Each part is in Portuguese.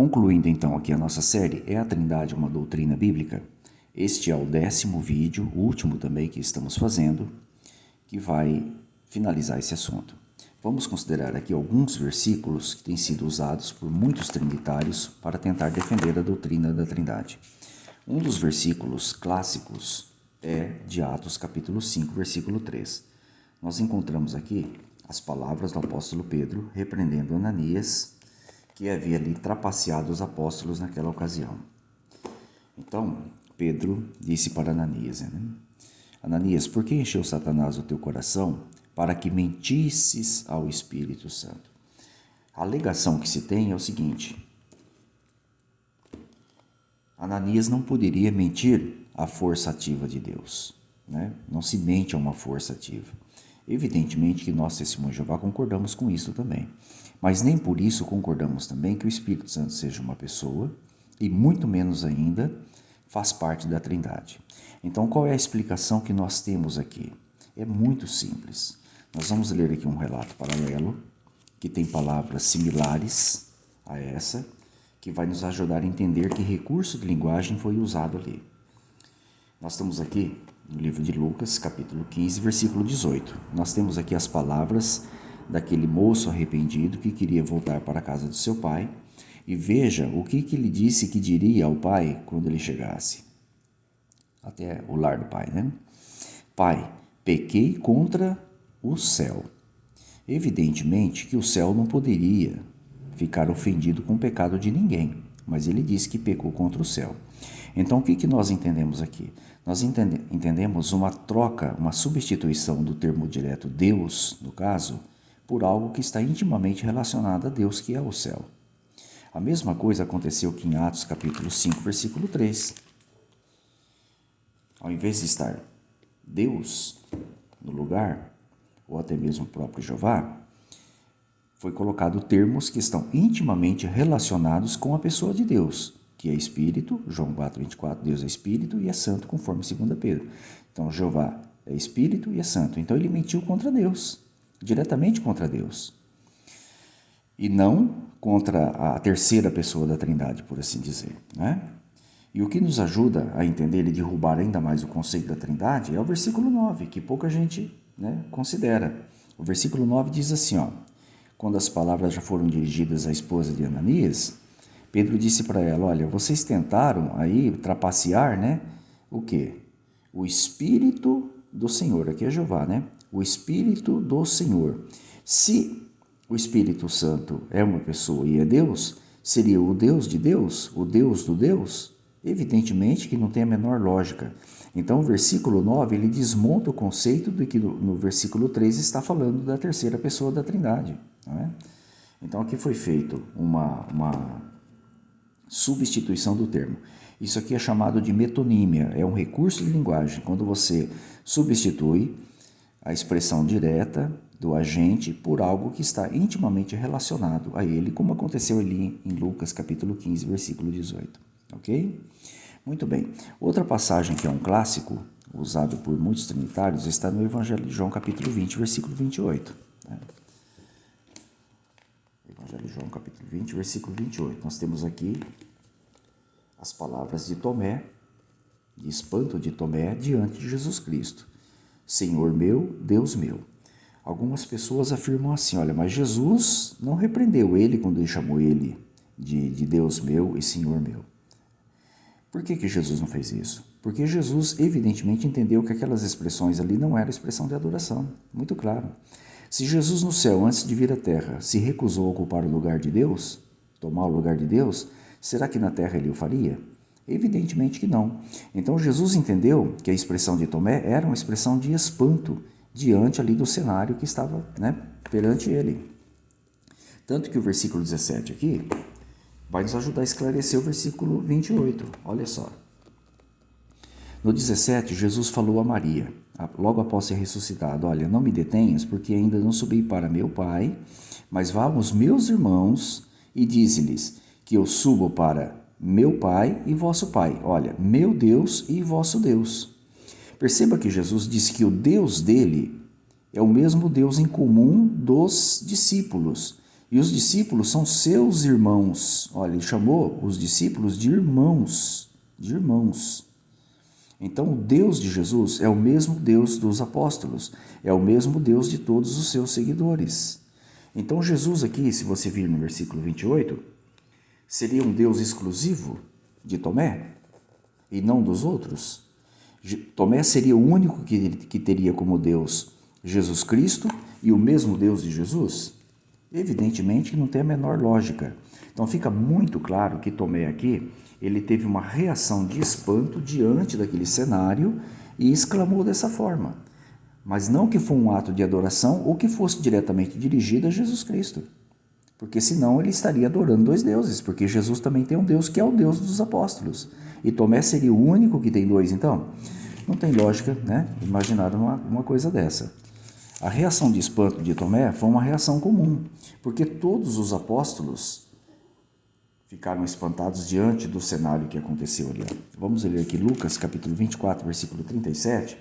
Concluindo então aqui a nossa série, É a Trindade uma doutrina bíblica? Este é o 10º vídeo, o último também que estamos fazendo, que vai finalizar esse assunto. Vamos considerar aqui alguns versículos que têm sido usados por muitos trinitários para tentar defender a doutrina da Trindade. Um dos versículos clássicos é de Atos capítulo 5, versículo 3. Nós encontramos aqui as palavras do apóstolo Pedro repreendendo Ananias, que havia ali trapaceado os apóstolos naquela ocasião. Então, Pedro disse para Ananias, Ananias, por que encheu Satanás o teu coração para que mentisses ao Espírito Santo? A alegação que se tem é o seguinte: Ananias não poderia mentir à força ativa de Deus, Não se mente a uma força ativa. Evidentemente que nós, testemunhos de Jeová, concordamos com isso também. Mas nem por isso concordamos também que o Espírito Santo seja uma pessoa e muito menos ainda faz parte da Trindade. Então, qual é a explicação que nós temos aqui? É muito simples. Nós vamos ler aqui um relato paralelo que tem palavras similares a essa, que vai nos ajudar a entender que recurso de linguagem foi usado ali. Nós estamos aqui no livro de Lucas, capítulo 15, versículo 18. Nós temos aqui as palavras daquele moço arrependido que queria voltar para a casa do seu pai. E veja o que ele disse que diria ao pai quando ele chegasse até o lar do pai, Pai, pequei contra o céu. Evidentemente que o céu não poderia ficar ofendido com o pecado de ninguém, mas ele disse que pecou contra o céu. Então, o que nós entendemos aqui? Nós entendemos uma troca, uma substituição do termo direto Deus, no caso, por algo que está intimamente relacionado a Deus, que é o céu. A mesma coisa aconteceu aqui em Atos capítulo 5, versículo 3. Ao invés de estar Deus no lugar, ou até mesmo o próprio Jeová, foi colocado termos que estão intimamente relacionados com a pessoa de Deus, que é Espírito, João 4, 24, Deus é Espírito e é Santo, conforme 2 Pedro. Então, Jeová é Espírito e é Santo. Então, ele mentiu contra Deus, diretamente contra Deus. E não contra a terceira pessoa da Trindade, por assim dizer, E o que nos ajuda a entender e derrubar ainda mais o conceito da Trindade é o versículo 9, que pouca gente considera. O versículo 9 diz assim, quando as palavras já foram dirigidas à esposa de Ananias, Pedro disse para ela, olha, vocês tentaram aí trapacear, o quê? O Espírito do Senhor, aqui é Jeová, O Espírito do Senhor. Se o Espírito Santo é uma pessoa e é Deus, seria o Deus de Deus, o Deus do Deus? Evidentemente que não tem a menor lógica. Então o versículo 9, ele desmonta o conceito do que no versículo 3 está falando da terceira pessoa da Trindade. Então aqui foi feito uma substituição do termo. Isso aqui é chamado de metonímia, é um recurso de linguagem, quando você substitui a expressão direta do agente por algo que está intimamente relacionado a ele, como aconteceu ali em Lucas capítulo 15, versículo 18. Ok? Muito bem. Outra passagem que é um clássico, usado por muitos trinitários, está no Evangelho de João capítulo 20, versículo 28. Evangelho de João capítulo 20, versículo 28. Nós temos aqui as palavras de Tomé, de espanto de Tomé, diante de Jesus Cristo. Senhor meu, Deus meu. Algumas pessoas afirmam assim, olha, mas Jesus não repreendeu ele quando ele chamou ele de Deus meu e Senhor meu. Por que Jesus não fez isso? Porque Jesus evidentemente entendeu que aquelas expressões ali não eram expressão de adoração, muito claro. Se Jesus no céu, antes de vir à terra, se recusou a ocupar o lugar de Deus, tomar o lugar de Deus, será que na terra ele o faria? Evidentemente que não. Então Jesus entendeu que a expressão de Tomé era uma expressão de espanto diante ali do cenário que estava perante ele. Tanto que o versículo 17 aqui vai nos ajudar a esclarecer o versículo 28. Olha só. No 17, Jesus falou a Maria, logo após ser ressuscitado, olha, não me detenhas, porque ainda não subi para meu Pai, mas vá aos meus irmãos e dize-lhes que eu subo para meu Pai e vosso Pai. Olha, meu Deus e vosso Deus. Perceba que Jesus disse que o Deus dele é o mesmo Deus em comum dos discípulos. E os discípulos são seus irmãos. Olha, ele chamou os discípulos de irmãos, de irmãos. Então, o Deus de Jesus é o mesmo Deus dos apóstolos, é o mesmo Deus de todos os seus seguidores. Então, Jesus aqui, se você vir no versículo 28, seria um Deus exclusivo de Tomé e não dos outros? Tomé seria o único que teria como Deus Jesus Cristo e o mesmo Deus de Jesus? Evidentemente que não tem a menor lógica. Então fica muito claro que Tomé aqui, ele teve uma reação de espanto diante daquele cenário e exclamou dessa forma. Mas não que foi um ato de adoração ou que fosse diretamente dirigido a Jesus Cristo. Porque senão ele estaria adorando dois deuses, porque Jesus também tem um Deus que é o Deus dos apóstolos. E Tomé seria o único que tem dois, então? Não tem lógica, né? Imaginar uma coisa dessa. A reação de espanto de Tomé foi uma reação comum, porque todos os apóstolos ficaram espantados diante do cenário que aconteceu ali. Vamos ler aqui Lucas, capítulo 24, versículo 37.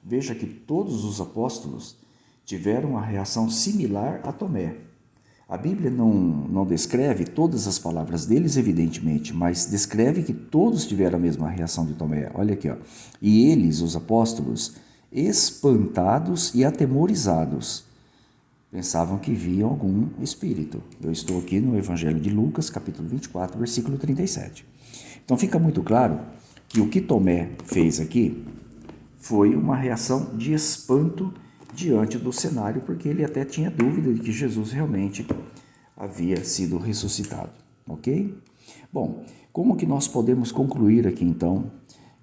Veja que todos os apóstolos tiveram uma reação similar a Tomé. A Bíblia não descreve todas as palavras deles, evidentemente, mas descreve que todos tiveram a mesma reação de Tomé. Olha aqui, ó. E eles, os apóstolos, espantados e atemorizados, pensavam que viam algum espírito. Eu estou aqui no Evangelho de Lucas, capítulo 24, versículo 37. Então fica muito claro que o que Tomé fez aqui foi uma reação de espanto diante do cenário, porque ele até tinha dúvida de que Jesus realmente havia sido ressuscitado, ok? Bom, como que nós podemos concluir aqui então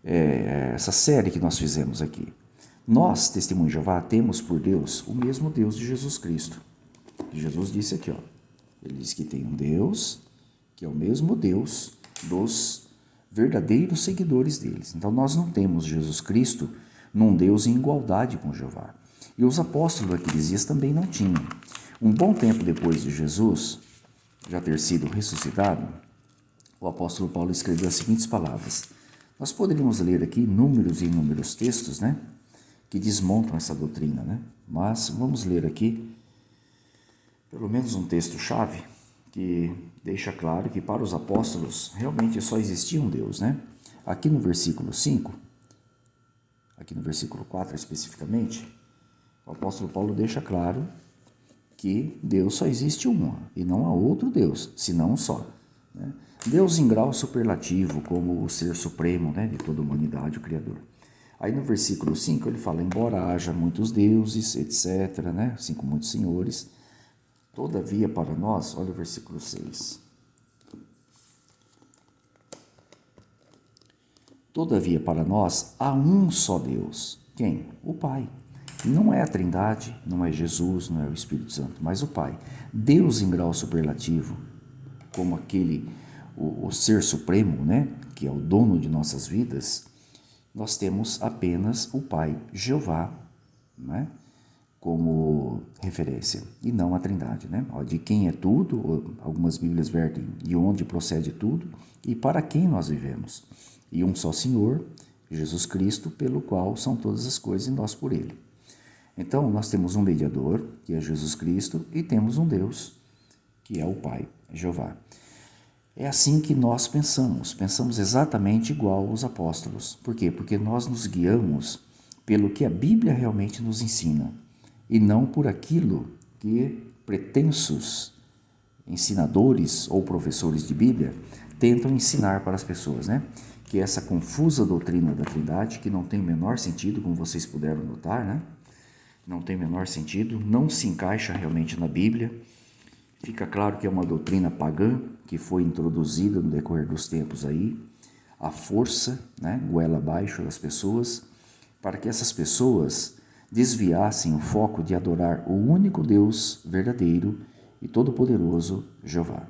essa série que nós fizemos aqui? Nós, Testemunho de Jeová, temos por Deus o mesmo Deus de Jesus Cristo. Jesus disse aqui, ó, ele diz que tem um Deus que é o mesmo Deus dos verdadeiros seguidores deles. Então nós não temos Jesus Cristo num Deus em igualdade com Jeová. E os apóstolos daqueles dias também não tinham. Um bom tempo depois de Jesus já ter sido ressuscitado, o apóstolo Paulo escreveu as seguintes palavras. Nós poderíamos ler aqui inúmeros e inúmeros textos, né, que desmontam essa doutrina, né? Mas vamos ler aqui pelo menos um texto-chave que deixa claro que para os apóstolos realmente só existia um Deus, né? Aqui no versículo 5, aqui no versículo 4 especificamente, o apóstolo Paulo deixa claro que Deus só existe um e não há outro Deus, senão um só, né? Deus em grau superlativo, como o ser supremo, né, de toda a humanidade, o Criador. Aí no versículo 5 ele fala, embora haja muitos deuses, etc., né, assim como muitos senhores, todavia para nós, olha o versículo 6. Todavia para nós há um só Deus. Quem? O Pai. Não é a Trindade, não é Jesus, não é o Espírito Santo, mas o Pai. Deus em grau superlativo, como o ser supremo, né, que é o dono de nossas vidas, nós temos apenas o Pai, Jeová, né, como referência, e não a Trindade, né? De quem é tudo, algumas Bíblias vertem de onde procede tudo e para quem nós vivemos. E um só Senhor, Jesus Cristo, pelo qual são todas as coisas e nós por Ele. Então, nós temos um mediador, que é Jesus Cristo, e temos um Deus, que é o Pai, Jeová. É assim que nós pensamos exatamente igual aos apóstolos. Por quê? Porque nós nos guiamos pelo que a Bíblia realmente nos ensina, e não por aquilo que pretensos ensinadores ou professores de Bíblia tentam ensinar para as pessoas, né? Que é essa confusa doutrina da Trindade, que não tem o menor sentido, como vocês puderam notar, né? Não tem o menor sentido, não se encaixa realmente na Bíblia. Fica claro que é uma doutrina pagã que foi introduzida no decorrer dos tempos aí, à força, né, goela abaixo das pessoas, para que essas pessoas desviassem o foco de adorar o único Deus verdadeiro e todo-poderoso, Jeová.